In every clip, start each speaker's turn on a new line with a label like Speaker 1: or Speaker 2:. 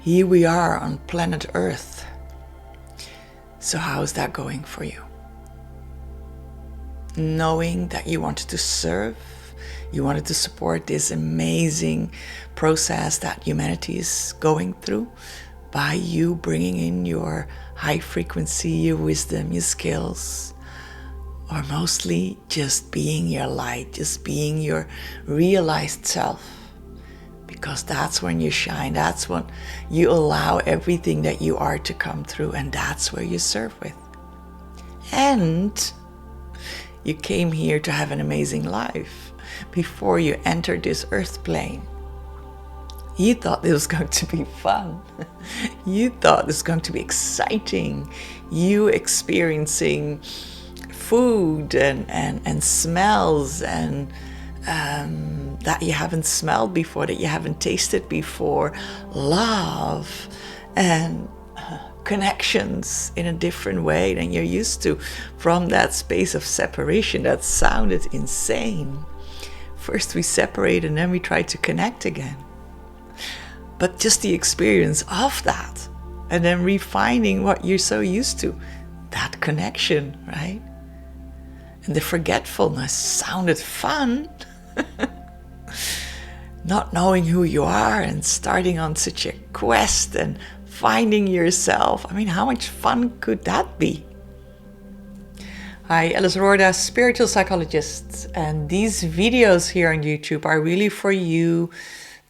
Speaker 1: Here we are on planet Earth. So how is that going for you? Knowing that you wanted to serve, you wanted to support this amazing process that humanity is going through by you bringing in your high frequency, your wisdom, your skills, or mostly just being your light, just being your realized self. Because that's when you shine, that's when you allow everything that you are to come through, and that's where you serve with. And you came here to have an amazing life before you entered this earth plane. You thought it was going to be fun. You thought it was going to be exciting. You experiencing food and smells and that you haven't smelled before, that you haven't tasted before. Love and connections in a different way than you're used to from that space of separation that sounded insane. First we separate and then we try to connect again. But just the experience of that and then refining what you're so used to, that connection, right? And the forgetfulness sounded fun. Not knowing who you are and starting on such a quest and finding yourself. I mean, how much fun could that be? Hi, Alice Rorda, spiritual psychologist, and these videos here on YouTube are really for you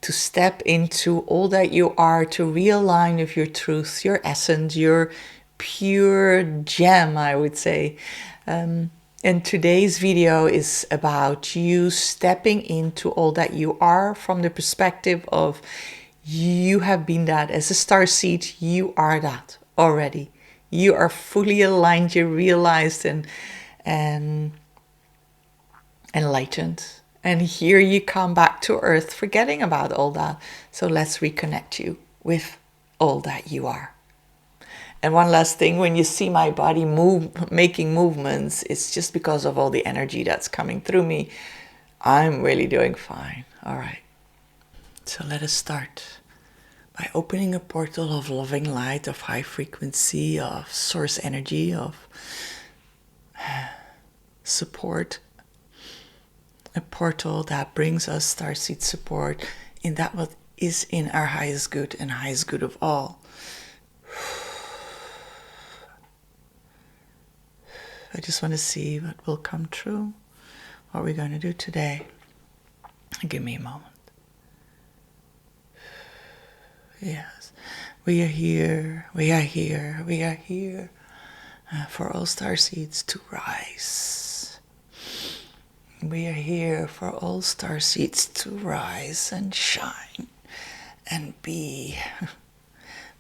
Speaker 1: to step into all that you are, to realign with your truth, your essence, your pure gem, I would say. And today's video is about you stepping into all that you are from the perspective of you have been that. As a starseed, you are that already. You are fully aligned, you're realized and enlightened. And here you come back to Earth, forgetting about all that. So let's reconnect you with all that you are. And one last thing, when you see my body making movements, it's just because of all the energy that's coming through me. I'm really doing fine. All right. So let us start by opening a portal of loving light, of high frequency, of source energy, of support. A portal that brings us starseed support in that what is in our highest good and highest good of all. I just want to see what will come true. What we're going to do today. Give me a moment. Yes, we are here, we are here, we are here for all starseeds to rise. We are here for all starseeds to rise and shine and be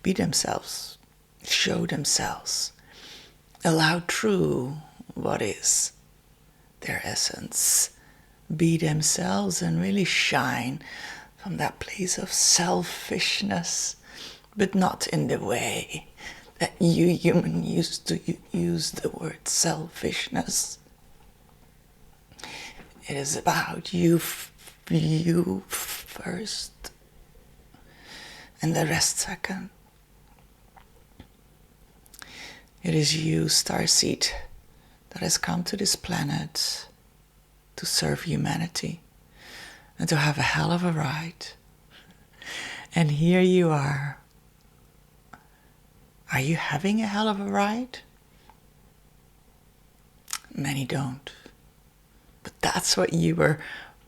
Speaker 1: themselves, show themselves, allow true what is their essence, be themselves and really shine from that place of selfishness, but not in the way that you human used to use the word selfishness. It is about you first and the rest second. It is you, starseed, that has come to this planet to serve humanity and to have a hell of a ride. And here you are. Are you having a hell of a ride? Many don't. But that's what you were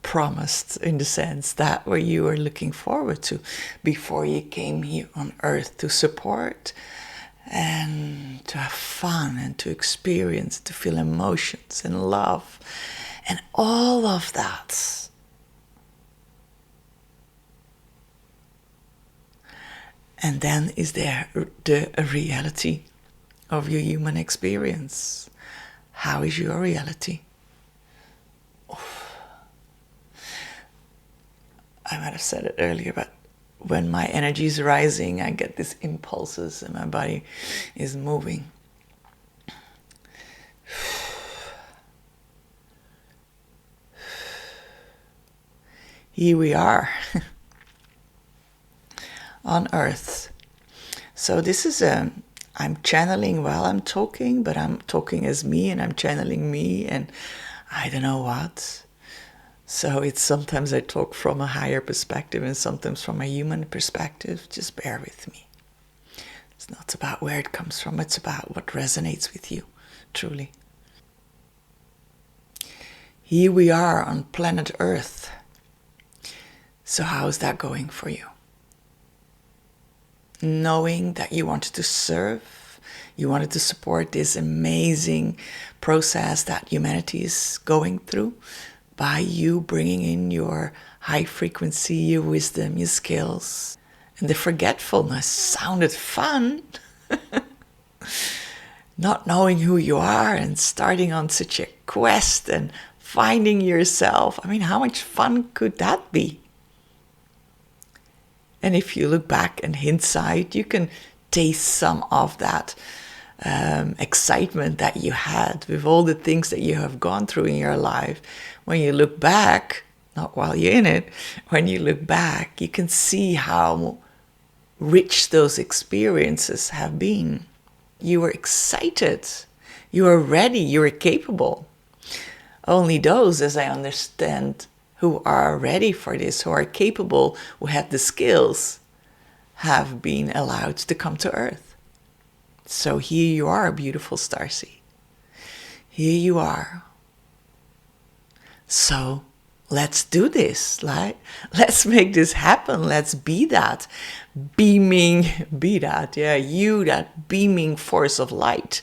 Speaker 1: promised, in the sense that what you were looking forward to before you came here on Earth, to support and to have fun and to experience, to feel emotions and love and all of that. And then is there the reality of your human experience. How is your reality? I might have said it earlier, but when my energy is rising, I get these impulses and my body is moving. Here we are on Earth So this is I'm channeling while I'm talking, but I'm talking as me and I'm channeling me and I don't know what. So it's sometimes I talk from a higher perspective and sometimes from a human perspective. Just bear with me. It's not about where it comes from, it's about what resonates with you, truly. Here we are on planet Earth. So how is that going for you? Knowing that you wanted to serve, you wanted to support this amazing process that humanity is going through by you bringing in your high frequency, your wisdom, your skills. And the forgetfulness sounded fun. Not knowing who you are and starting on such a quest and finding yourself. I mean, how much fun could that be? And if you look back in hindsight, you can taste some of that excitement that you had with all the things that you have gone through in your life. When you look back, not while you're in it, when you look back, you can see how rich those experiences have been. You were excited, you were ready, you were capable. Only those, as I understand, who are ready for this, who are capable, who have the skills, have been allowed to come to Earth. So here you are, beautiful starseed. Here you are. So let's do this, right? Let's make this happen. Let's be that beaming, you, that beaming force of light.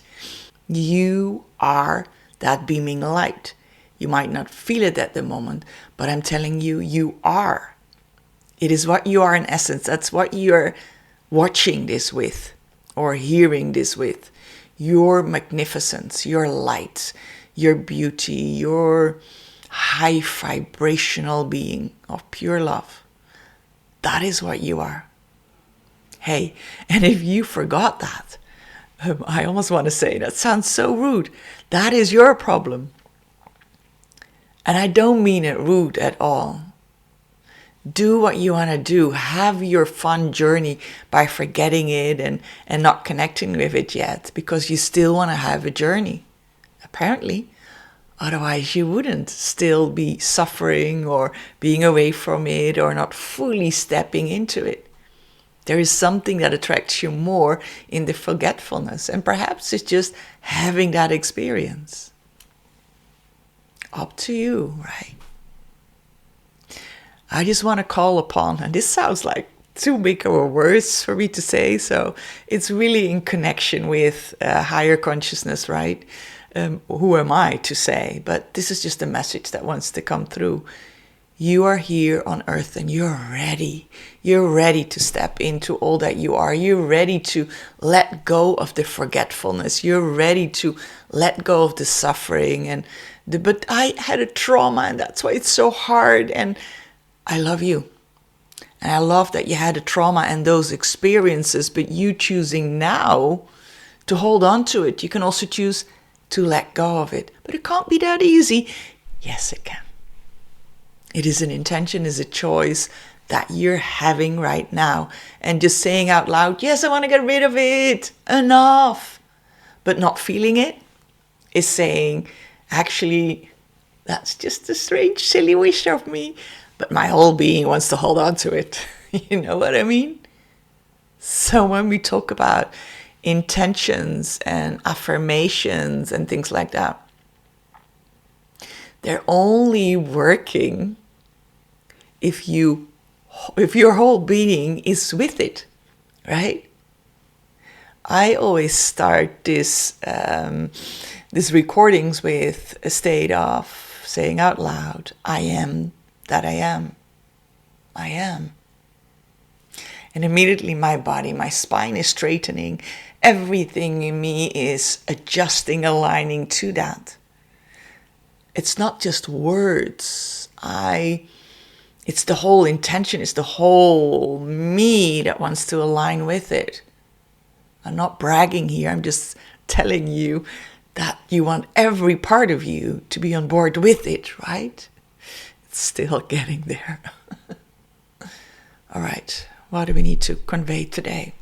Speaker 1: You are that beaming light. You might not feel it at the moment, but I'm telling you, you are. It is what you are in essence. That's what you're watching this with or hearing this with. Your magnificence, your light, your beauty, your high vibrational being of pure love. That is what you are. Hey, and if you forgot that, I almost want to say, that sounds so rude. That is your problem. And I don't mean it rude at all. Do what you want to do. Have your fun journey by forgetting it and not connecting with it yet, because you still want to have a journey, apparently. Otherwise, you wouldn't still be suffering or being away from it or not fully stepping into it. There is something that attracts you more in the forgetfulness, and perhaps it's just having that experience. Up to you, right? I just want to call upon, and this sounds like too big of words for me to say, so it's really in connection with higher consciousness, right? Who am I to say? But this is just a message that wants to come through. You are here on Earth and you're ready. You're ready to step into all that you are. You're ready to let go of the forgetfulness. You're ready to let go of the suffering. But I had a trauma and that's why it's so hard. And I love you. And I love that you had a trauma and those experiences, but you choosing now to hold on to it. You can also choose to let go of it. But it can't be that easy. Yes, it can. It is an intention, is a choice that you're having right now. And just saying out loud, yes, I want to get rid of it. Enough. But not feeling it is saying, actually, that's just a strange, silly wish of me. But my whole being wants to hold on to it. You know what I mean? So when we talk about intentions and affirmations and things like that, they're only working if your whole being is with it, right? I always start these recordings with a state of saying out loud, I am that I am. I am. And immediately my body, my spine is straightening. Everything in me is adjusting, aligning to that. It's not just words. It's the whole intention. It's the whole me that wants to align with it. I'm not bragging here. I'm just telling you that you want every part of you to be on board with it, right? It's still getting there. All right. What do we need to convey today?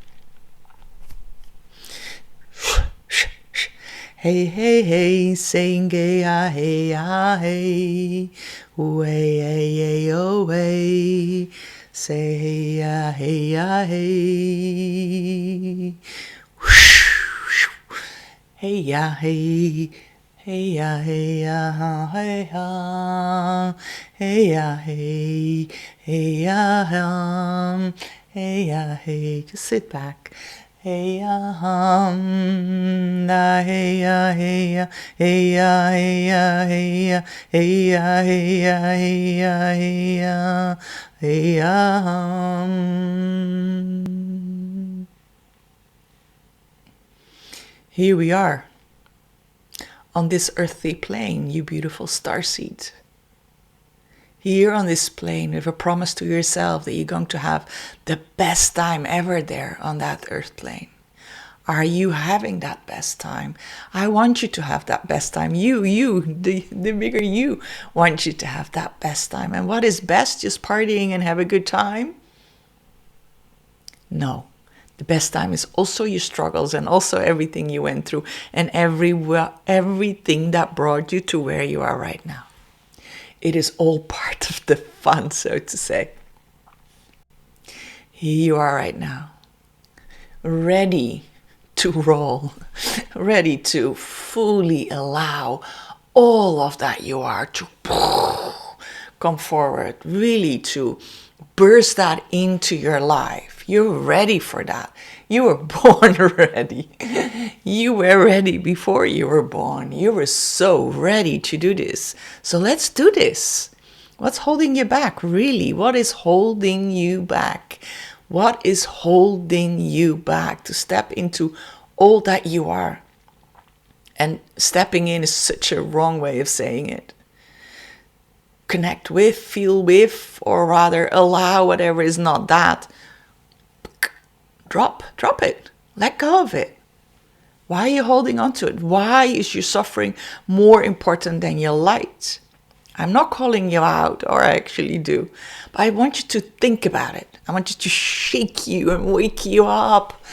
Speaker 1: Hey, hey, hey, saying hey, ah, hey, ah, hey. Way, hey, hey, oh, hey. Say hey, ah, hey, ah, hey. Hey, ya, hey. Hey, ya, hey, ya, hey, ha. Hey, ya, hey. Hey, ya, hey, ya, hey. Just sit back. Hey, ya, da, hey, ya, hey, ya. Hey, ya, hey, ya, hey, ya. Hey, ya, hey, ya, hey, ya, hey, ya. Hey, ya, Here we are on this earthly plane, you beautiful starseed. Here on this plane with a promise to yourself that you're going to have the best time ever there on that earth plane. Are you having that best time? I want you to have that best time. The bigger you want you to have that best time. And what is best? Just partying and have a good time? No. The best time is also your struggles and also everything you went through and everything that brought you to where you are right now. It is all part of the fun, so to say. Here you are right now, ready to roll, ready to fully allow all of that you are to come forward, really to burst that into your life. You're ready for that. You were born ready. You were ready before you were born. You were so ready to do this. So let's do this. What's holding you back, really? What is holding you back? What is holding you back to step into all that you are? And stepping in is such a wrong way of saying it. Connect with, feel with, or rather allow whatever is not that. Drop it. Let go of it. Why are you holding on to it? Why is your suffering more important than your light? I'm not calling you out, or I actually do, but I want you to think about it. I want you to shake you and wake you up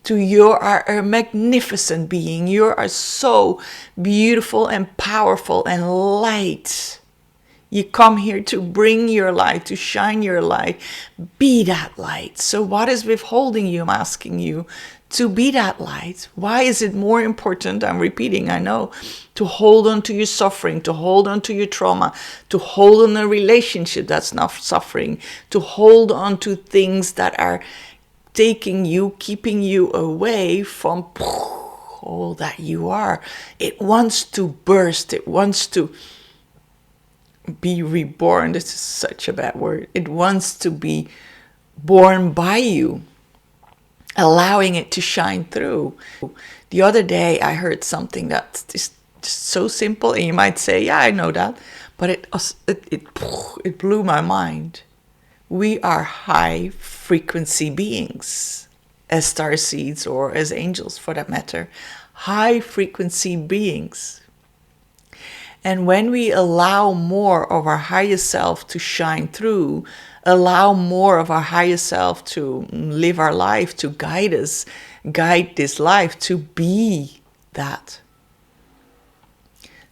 Speaker 1: to you are a magnificent being. You are so beautiful and powerful and light. You come here to bring your light, to shine your light. Be that light. So what is withholding you? I'm asking you to be that light. Why is it more important? I'm repeating, I know, to hold on to your suffering, to hold on to your trauma, to hold on a relationship that's not suffering, to hold on to things that are taking you, keeping you away from all that you are. It wants to burst. It wants to be reborn. This is such a bad word. It wants to be born by you, allowing it to shine through. The other day I heard something that's just so simple, and you might say, yeah, I know that, but it blew my mind. We are high frequency beings, as starseeds or as angels for that matter. High frequency beings. And when we allow more of our higher self to shine through, allow more of our higher self to live our life, to guide us, guide this life, to be that,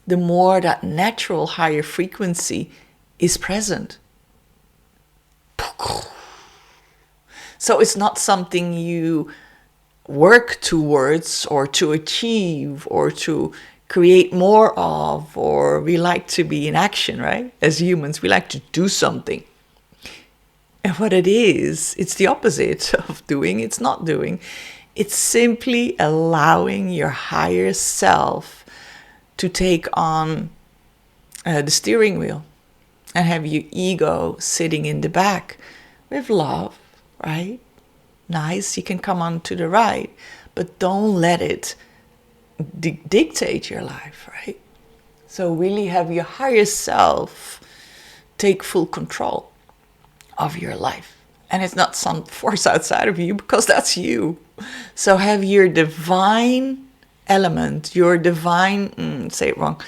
Speaker 1: the more that natural higher frequency is present. So it's not something you work towards or to achieve or to create more of, or we like to be in action, right? As humans, we like to do something. And what it is, it's the opposite of doing, it's not doing. It's simply allowing your higher self to take on the steering wheel and have your ego sitting in the back with love, right? Nice, you can come on to the right, but don't let it dictate your life, right? So really have your higher self take full control of your life. And it's not some force outside of you, because that's you. So have your divine element, your divine, say it wrong,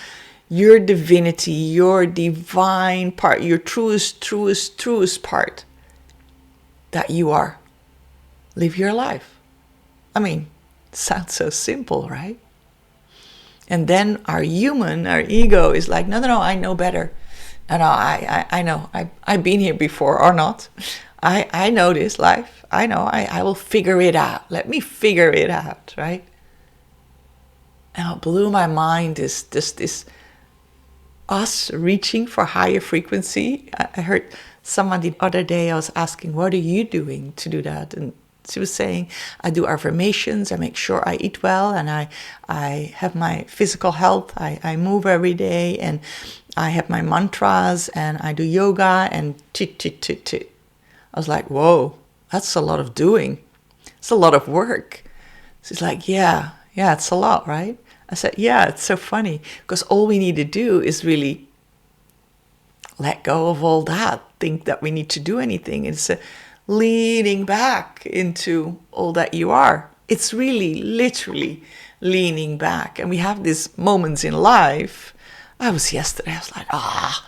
Speaker 1: your divinity, your divine part, your truest part that you are. Live your life. I mean, it sounds so simple, right? And then our ego is like, no, I know better. No, I know. I've been here before or not. I know this life. I know. I will figure it out. Let me figure it out, right? And what blew my mind is this us reaching for higher frequency. I heard someone the other day, I was asking, what are you doing to do that? And she was saying, I do affirmations, I make sure I eat well, and I have my physical health, I move every day, and I have my mantras, and I do yoga, and tit. I was like, whoa, that's a lot of doing. It's a lot of work. She's like, yeah, it's a lot, right? I said, yeah, it's so funny, because all we need to do is really let go of all that, think that we need to do anything. It's leaning back into all that you are. It's really literally leaning back. And we have these moments in life. I was like, I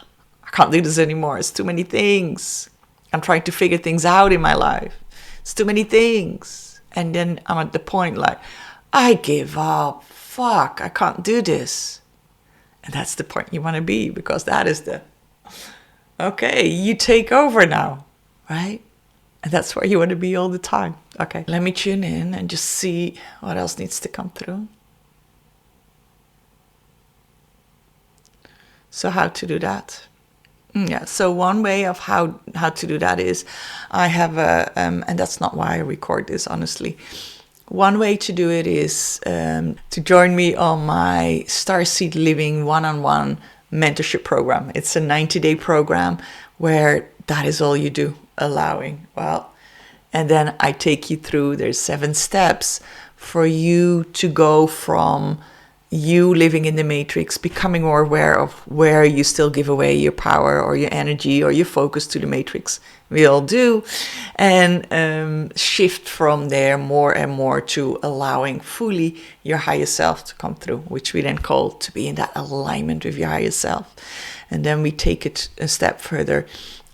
Speaker 1: can't do this anymore. It's too many things. I'm trying to figure things out in my life. It's too many things. And then I'm at the point like, I give up. Fuck, I can't do this. And that's the point you want to be, because that is okay, you take over now, right? And that's where you want to be all the time. Okay, let me tune in and just see what else needs to come through. So how to do that? Yeah, so one way of how to do that is I have and that's not why I record this, honestly. One way to do it is to join me on my Starseed Living one-on-one mentorship program. It's a 90-day program where that is all you do, allowing. Well, and then I take you through, there's 7 steps for you to go from you living in the matrix, becoming more aware of where you still give away your power or your energy or your focus to the matrix. We all do. And shift from there more and more to allowing fully your higher self to come through, which we then call to be in that alignment with your higher self. And then we take it a step further,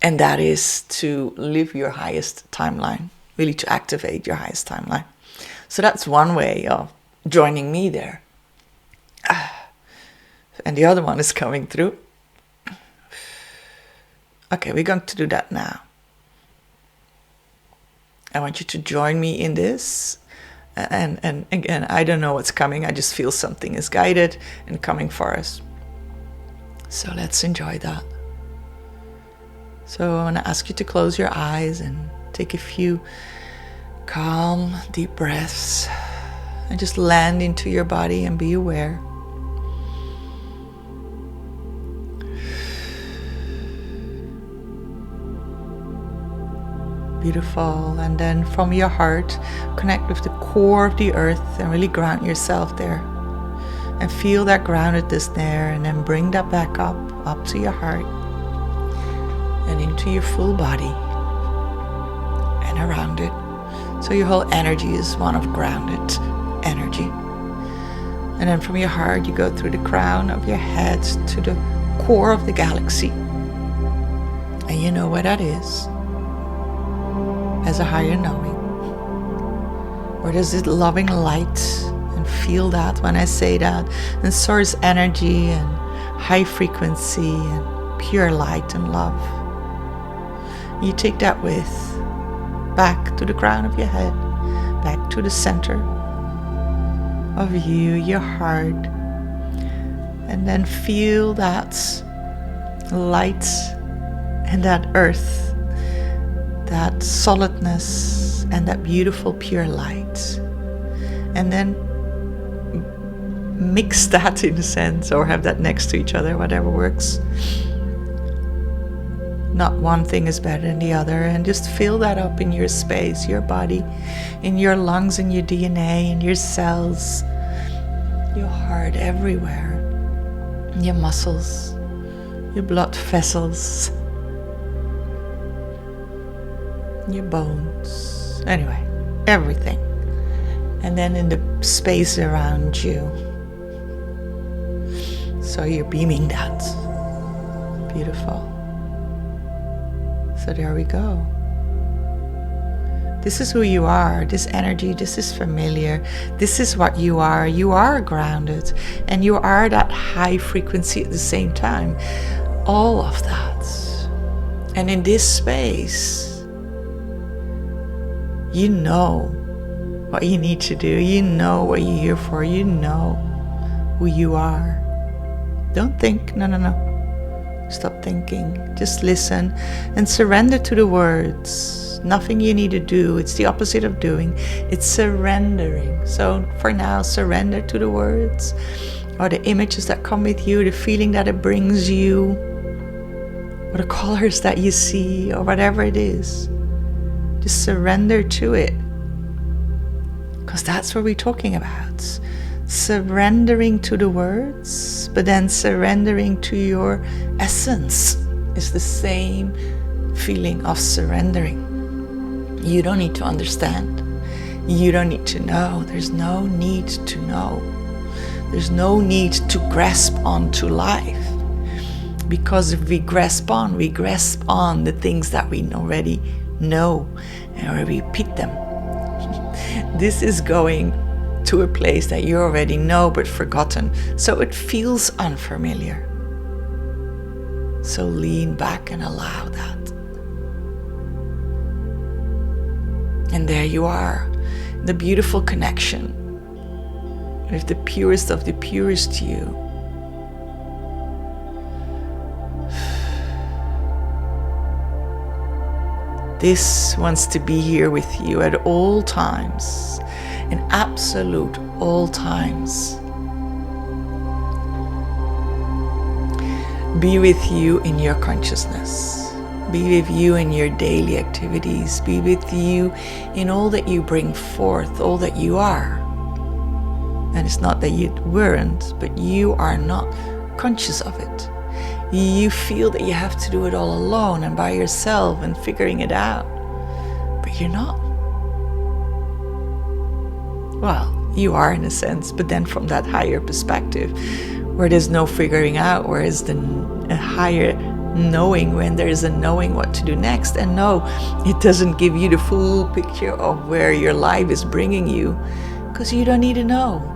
Speaker 1: and that is to live your highest timeline, really to activate your highest timeline. So that's one way of joining me there. And the other one is coming through. Okay, we're going to do that now. I want you to join me in this. And again, I don't know what's coming. I just feel something is guided and coming for us. So let's enjoy that. So I want to ask you to close your eyes and take a few calm, deep breaths. And just land into your body and be aware. Beautiful. And then from your heart, connect with the core of the earth and really ground yourself there. And feel that groundedness there, and then bring that back up to your heart and into your full body and around it. So your whole energy is one of grounded energy. And then from your heart, you go through the crown of your head to the core of the galaxy. And you know where that is. As a higher knowing, where there's this loving light, and feel that when I say that, and source energy and high frequency and pure light and love. You take that with back to the crown of your head, back to the center of you, your heart, and then feel that light and that earth, that solidness and that beautiful pure light. And then mix that in a sense, or have that next to each other, whatever works. Not one thing is better than the other, and just fill that up in your space, your body, in your lungs, in your DNA, in your cells, your heart, everywhere, your muscles, your blood vessels, your bones, anyway, everything. And then in the space around you. So you're beaming that. Beautiful. So there we go. This is who you are. This energy, this is familiar. This is what you are. You are grounded, and you are that high frequency at the same time. All of that. And in this space, you know what you need to do. You know what you're here for. You know who you are. Don't think. No. Stop thinking. Just listen and surrender to the words. Nothing you need to do. It's the opposite of doing. It's surrendering. So for now, surrender to the words or the images that come with you, the feeling that it brings you, or the colors that you see, or whatever it is. Just surrender to it. Because that's what we're talking about. Surrendering to the words, but then surrendering to your essence is the same feeling of surrendering. You don't need to understand. You don't need to know. There's no need to know. There's no need to grasp onto life. Because if we grasp on the things that we already know and we repeat them. This is going to a place that you already know but forgotten, so it feels unfamiliar. So lean back and allow that. And there you are, the beautiful connection with the purest of the purest you. This wants to be here with you at all times. In absolute all times. Be with you in your consciousness. Be with you in your daily activities. Be with you in all that you bring forth, all that you are. And it's not that you weren't, but you are not conscious of it. You feel that you have to do it all alone and by yourself and figuring it out. But you're not. Well, you are in a sense, but then from that higher perspective, where there's no figuring out, where is a higher knowing, when there is a knowing what to do next. And no, it doesn't give you the full picture of where your life is bringing you, because you don't need to know.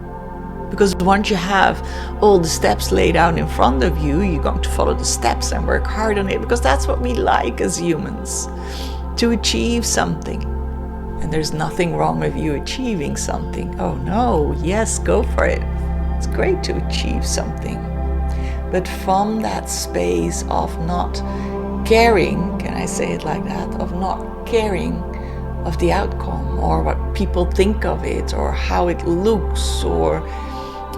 Speaker 1: Because once you have all the steps laid out in front of you, you're going to follow the steps and work hard on it, because that's what we like as humans, to achieve something. And there's nothing wrong with you achieving something. Oh no, yes, go for it. It's great to achieve something. But from that space of not caring, can I say it like that? Of not caring of the outcome or what people think of it or how it looks or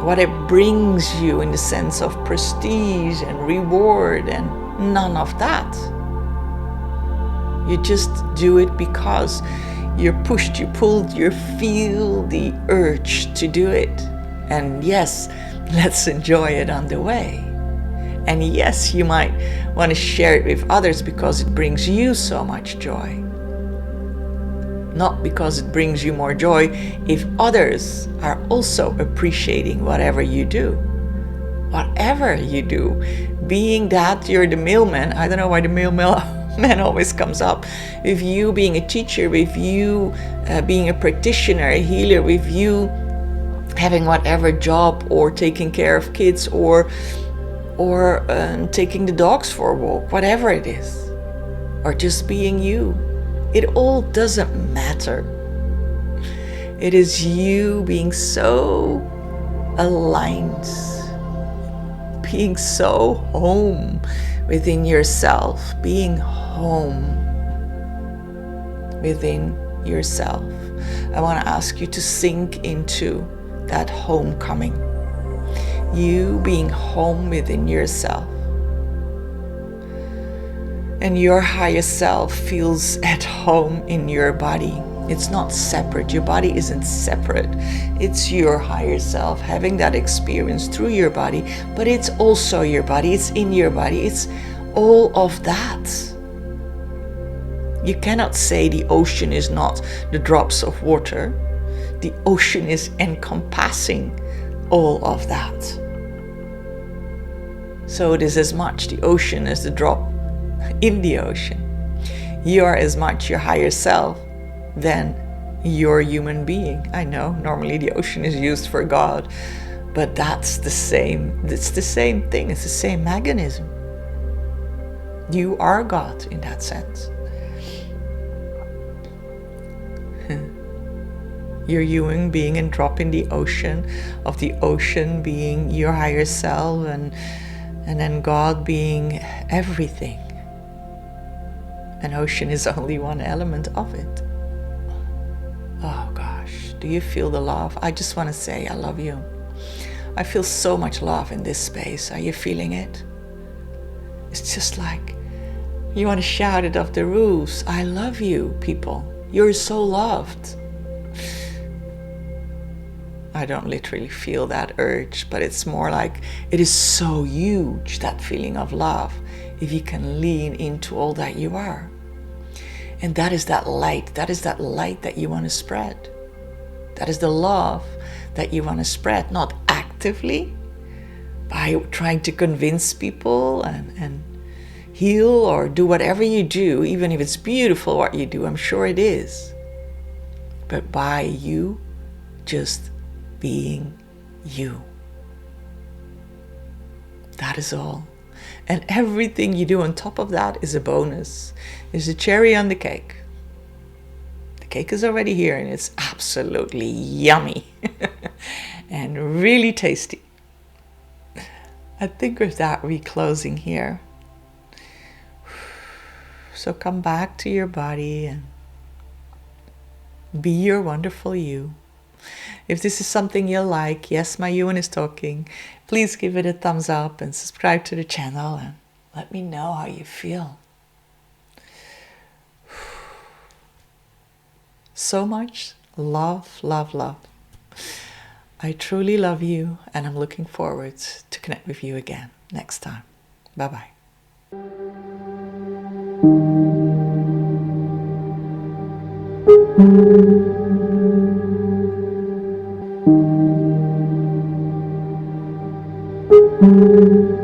Speaker 1: what it brings you in the sense of prestige and reward, and none of that. You just do it because you're pushed, you're pulled, you feel the urge to do it. And yes, let's enjoy it on the way. And yes, you might want to share it with others because it brings you so much joy. Not because it brings you more joy if others are also appreciating whatever you do. Whatever you do. Being that you're the mailman, I don't know why the mailman always comes up. With you being a teacher, with you being a practitioner, a healer, with you having whatever job or taking care of kids or taking the dogs for a walk, whatever it is, or just being you. It all doesn't matter. It is you being so aligned, being so home within yourself, being home within yourself. I want to ask you to sink into that homecoming. You being home within yourself. And your higher self feels at home in your body. It's not separate. Your body isn't separate. It's your higher self having that experience through your body, but it's also your body. It's in your body. It's all of that. You cannot say the ocean is not the drops of water. The ocean is encompassing all of that. So it is as much the ocean as the drop in the ocean. You are as much your higher self than your human being. I know normally the ocean is used for God, but that's the same. It's the same thing. It's the same mechanism. You are God in that sense. Your human being, and drop in the ocean, of the ocean being your higher self, and then God being everything. An ocean is only one element of it. Oh gosh, do you feel the love? I just want to say I love you. I feel so much love in this space. Are you feeling it? It's just like you want to shout it off the roofs. I love you, people. You're so loved. I don't literally feel that urge, but it's more like it is so huge, that feeling of love, if you can lean into all that you are. And that is that light. That is that light that you want to spread. That is the love that you want to spread, not actively by trying to convince people and heal or do whatever you do, even if it's beautiful what you do, I'm sure it is. But by you just being you. That is all. And everything you do on top of that is a bonus. Is a cherry on the cake. The cake is already here and it's absolutely yummy and really tasty. I think with that, we're closing here. So come back to your body and be your wonderful you. If this is something you like, yes, my Ewan is talking, please give it a thumbs up and subscribe to the channel and let me know how you feel. So much love, love, love. I truly love you, and I'm looking forward to connect with you again next time. Bye-bye. Thank you.